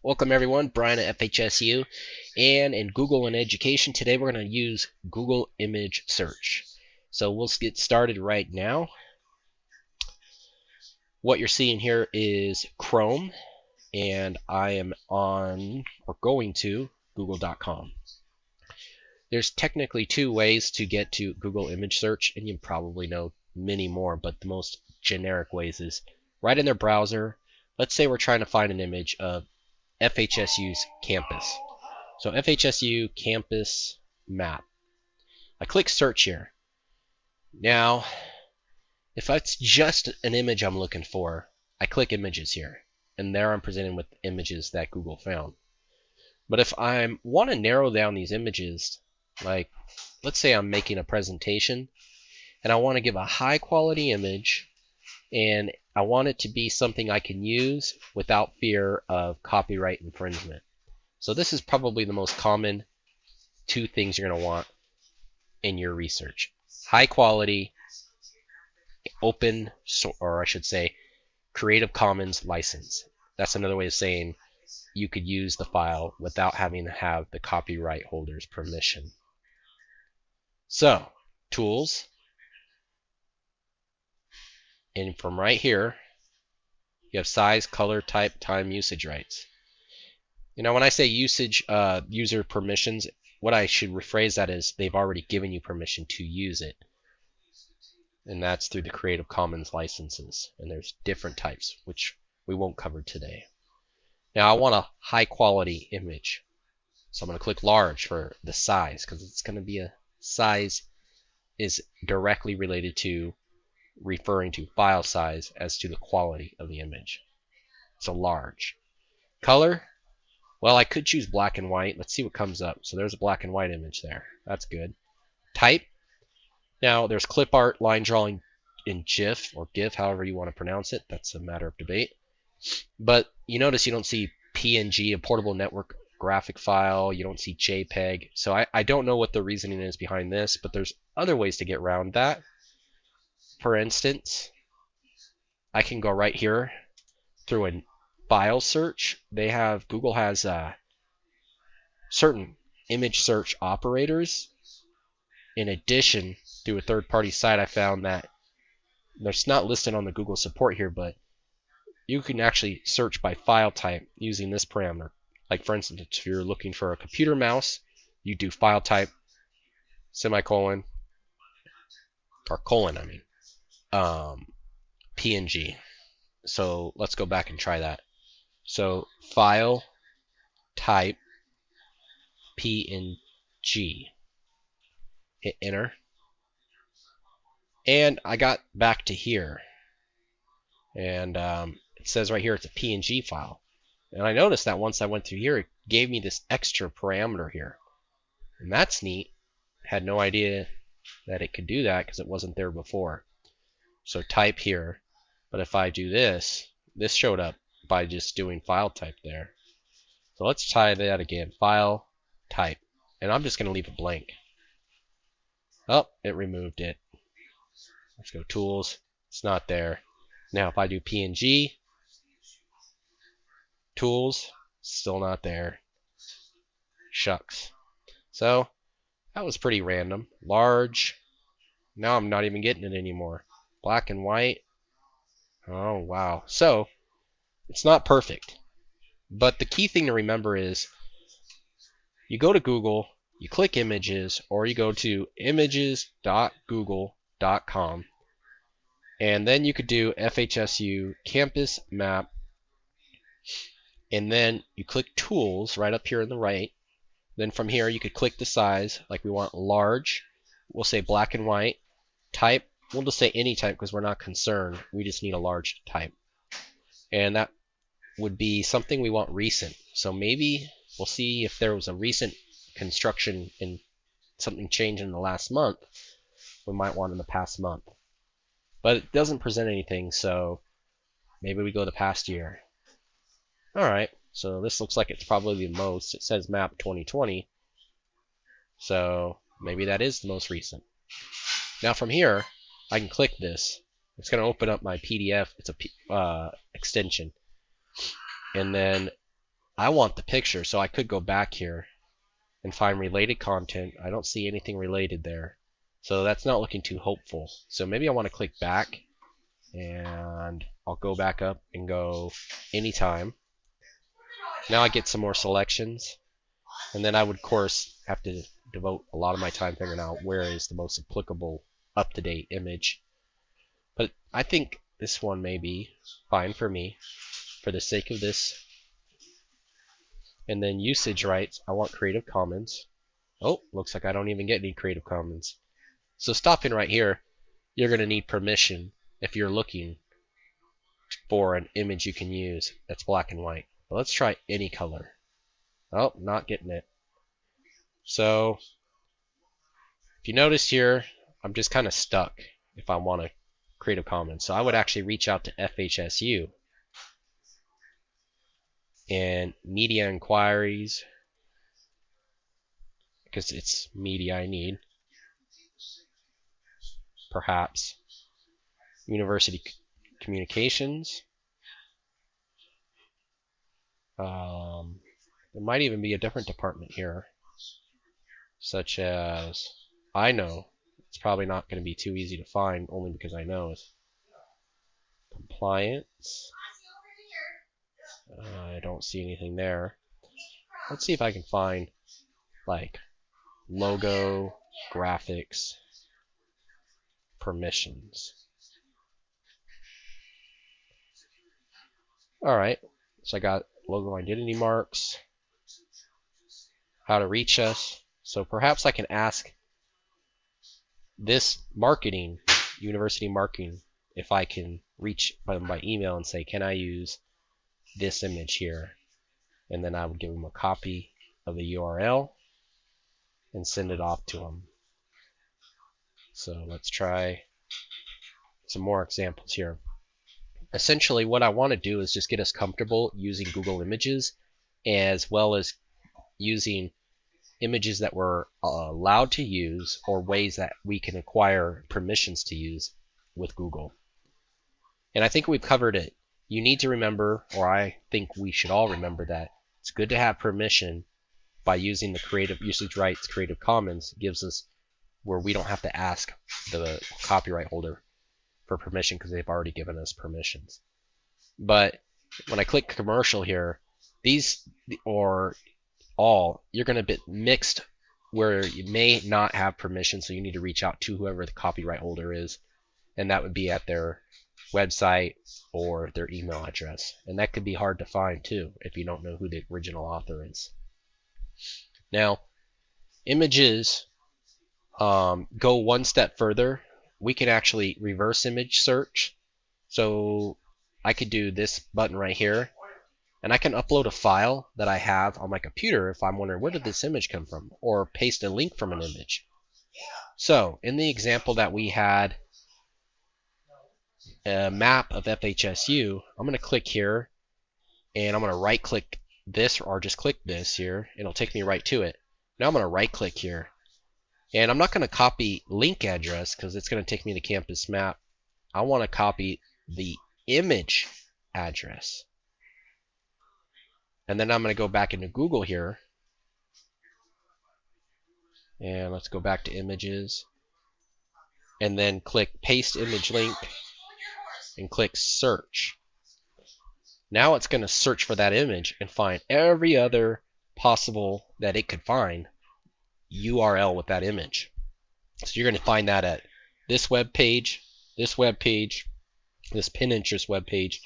Welcome everyone, Brian at FHSU, and in Google and Education today we're going to use Google Image Search. So we'll get started right now. What you're seeing here is Chrome, and I am on, or going to, google.com. There's technically two ways to get to Google Image Search, and you probably know many more, but the most generic ways is right in their browser. Let's say we're trying to find an image of FHSU's campus. So FHSU campus map. I click search here. Now, if it's just an image I'm looking for, I click images here. And there I'm presented with images that Google found. But if I want to narrow down these images, like let's say I'm making a presentation and I want to give a high quality image and I want it to be something I can use without fear of copyright infringement. So this is probably the most common two things you're going to want in your research. High quality, open, or I should say, Creative Commons license. That's another way of saying you could use the file without having to have the copyright holder's permission. So, tools. And from right here, you have size, color, type, time, usage rights. You know, when I say usage, user permissions, what I should rephrase that is they've already given you permission to use it. And that's through the Creative Commons licenses. And there's different types, which we won't cover today. Now I want a high quality image. So I'm going to click large for the size, because it's going to be a size is directly related to referring to file size as to the quality of the image. So large. Color. Well, I could choose black and white. Let's see what comes up. So there's a black and white image there. That's good. Type. Now there's clip art, line drawing in GIF or GIF, however you want to pronounce it. That's a matter of debate. But you notice you don't see PNG, a portable network graphic file. You don't see JPEG. So I don't know what the reasoning is behind this, but there's other ways to get around that. For instance, I can go right here through a file search. Google has certain image search operators. In addition, through a third-party site, I found that there's not listed on the Google support here, but you can actually search by file type using this parameter. Like for instance, if you're looking for a computer mouse, you do file type semicolon or colon, PNG. So let's go back and try that. So file type PNG. Hit enter. And I got back to here. And it says right here it's a PNG file. And I noticed that once I went through here, it gave me this extra parameter here. And that's neat. Had no idea that it could do that because it wasn't there before. So type here. But if I do this, this showed up by just doing file type there. So let's try that again. File type. And I'm just going to leave it blank. Oh, it removed it. Let's go tools. It's not there. Now if I do PNG, tools, still not there. Shucks. So that was pretty random. Large. Now I'm not even getting it anymore. Black and white. Oh wow. So it's not perfect. But the key thing to remember is you go to Google, you click images, or you go to images.google.com, and then you could do FHSU campus map, and then you click tools right up here on the right. Then from here you could click the size, like we want large, we'll say black and white. Type, we'll just say any type because we're not concerned, we just need a large type. And that would be something we want recent. So maybe we'll see if there was a recent construction and something changed in the last month. We might want in the past month. But it doesn't present anything, so maybe we go the past year. Alright, so this looks like it's probably the most. It says map 2020. So maybe that is the most recent. Now from here, I can click this. It's going to open up my PDF. It's a extension. And then I want the picture, so I could go back here and find related content. I don't see anything related there. So that's not looking too hopeful. So maybe I want to click back, and I'll go back up and go anytime. Now I get some more selections, and then I would of course have to devote a lot of my time figuring out where is the most applicable up-to-date image. But I think this one may be fine for me for the sake of this. And then usage rights, I want Creative Commons. Oh, looks like I don't even get any Creative Commons. So stopping right here, you're going to need permission if you're looking for an image you can use that's black and white. But let's try any color. Oh, not getting it. So if you notice here, I'm just kind of stuck if I want a Creative Commons. So I would actually reach out to FHSU and media inquiries, because it's media I need. Perhaps university communications. There might even be a different department here, such as, I know it's probably not going to be too easy to find, only because I know it's compliance. I don't see anything there. Let's see if I can find like logo, graphics, permissions. Alright, so I got logo identity marks, how to reach us. So perhaps I can ask this marketing, university marketing, if I can reach them by email and say, can I use this image here? And then I would give them a copy of the URL and send it off to them. So let's try some more examples here. Essentially what I want to do is just get us comfortable using Google Images, as well as using images that we're allowed to use, or ways that we can acquire permissions to use with Google. And I think we've covered it. You need to remember, or I think we should all remember, that it's good to have permission by using the creative usage rights. Creative Commons gives us where we don't have to ask the copyright holder for permission because they've already given us permissions. But when I click commercial here, these or all, you're going to be mixed where you may not have permission, so you need to reach out to whoever the copyright holder is, and that would be at their website or their email address. And that could be hard to find too if you don't know who the original author is. Now, images go one step further. We can actually reverse image search. So I could do this button right here, and I can upload a file that I have on my computer if I'm wondering where did this image come from, or paste a link from an image. So in the example that we had, a map of FHSU, I'm going to click here, and I'm going to right click this, or just click this here, and it'll take me right to it. Now I'm going to right click here, and I'm not going to copy link address because it's going to take me to campus map. I want to copy the image address. And then I'm going to go back into Google here, and let's go back to images, and then click paste image link and click search. Now it's going to search for that image and find every other possible that it could find URL with that image. So you're going to find that at this web page, this web page, this Pinterest web page,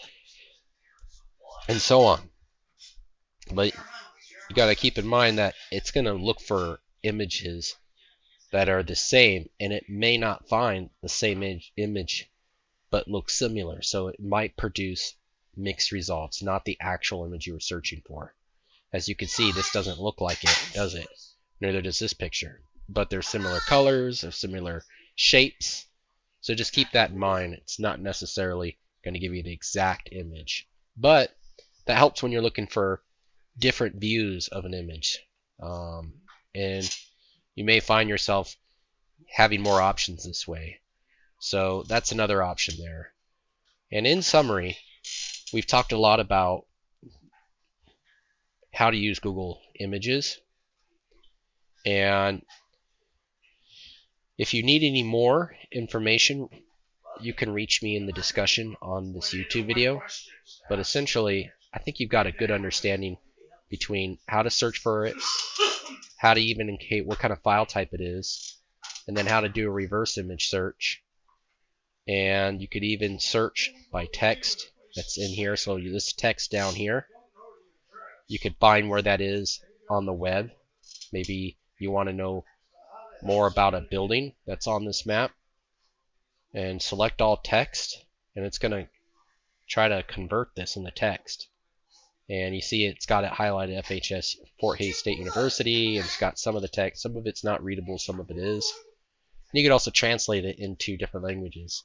and so on. But you got to keep in mind that it's going to look for images that are the same, and it may not find the same image but look similar, so it might produce mixed results, not the actual image you were searching for. As you can see, this doesn't look like it, does it? Neither does this picture, but they're similar colors or similar shapes, so just keep that in mind. It's not necessarily going to give you the exact image, but that helps when you're looking for different views of an image, and you may find yourself having more options this way. So that's another option there. And in summary, we've talked a lot about how to use Google Images. And if you need any more information, you can reach me in the discussion on this YouTube video. But essentially, I think you've got a good understanding between how to search for it, how to even indicate what kind of file type it is, and then how to do a reverse image search. And you could even search by text that's in here. So this text down here, you could find where that is on the web. Maybe you want to know more about a building that's on this map, and select all text, and it's going to try to convert this into text. And you see it's got it highlighted, FHS, Fort Hays State University, and it's got some of the text. Some of it's not readable, some of it is. And you could also translate it into different languages.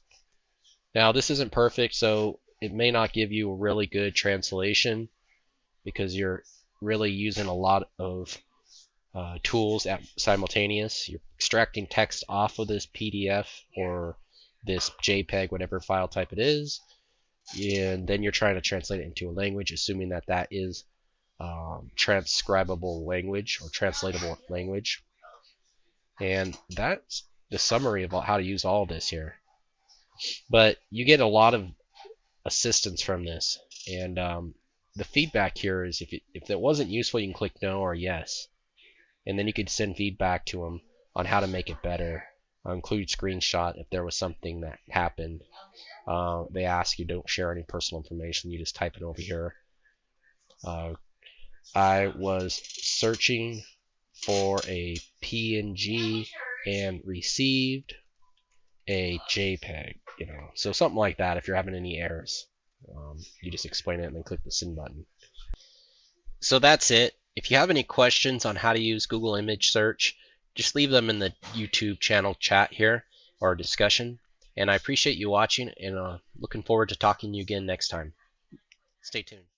Now this isn't perfect, so it may not give you a really good translation because you're really using a lot of tools at simultaneous. You're extracting text off of this PDF or this JPEG, whatever file type it is, and then you're trying to translate it into a language, assuming that that is transcribable language or translatable language. And that's the summary of how to use all of this here. But you get a lot of assistance from this, and the feedback here is if that wasn't useful, you can click no or yes, and then you could send feedback to them on how to make it better. Include screenshot if there was something that happened. They ask you don't share any personal information, you just type it over here. I was searching for a PNG and received a JPEG, so something like that. If you're having any errors, you just explain it and then click the send button. So that's it. If you have any questions on how to use Google Image Search, just leave them in the YouTube channel chat here or discussion. And I appreciate you watching, and looking forward to talking to you again next time. Stay tuned.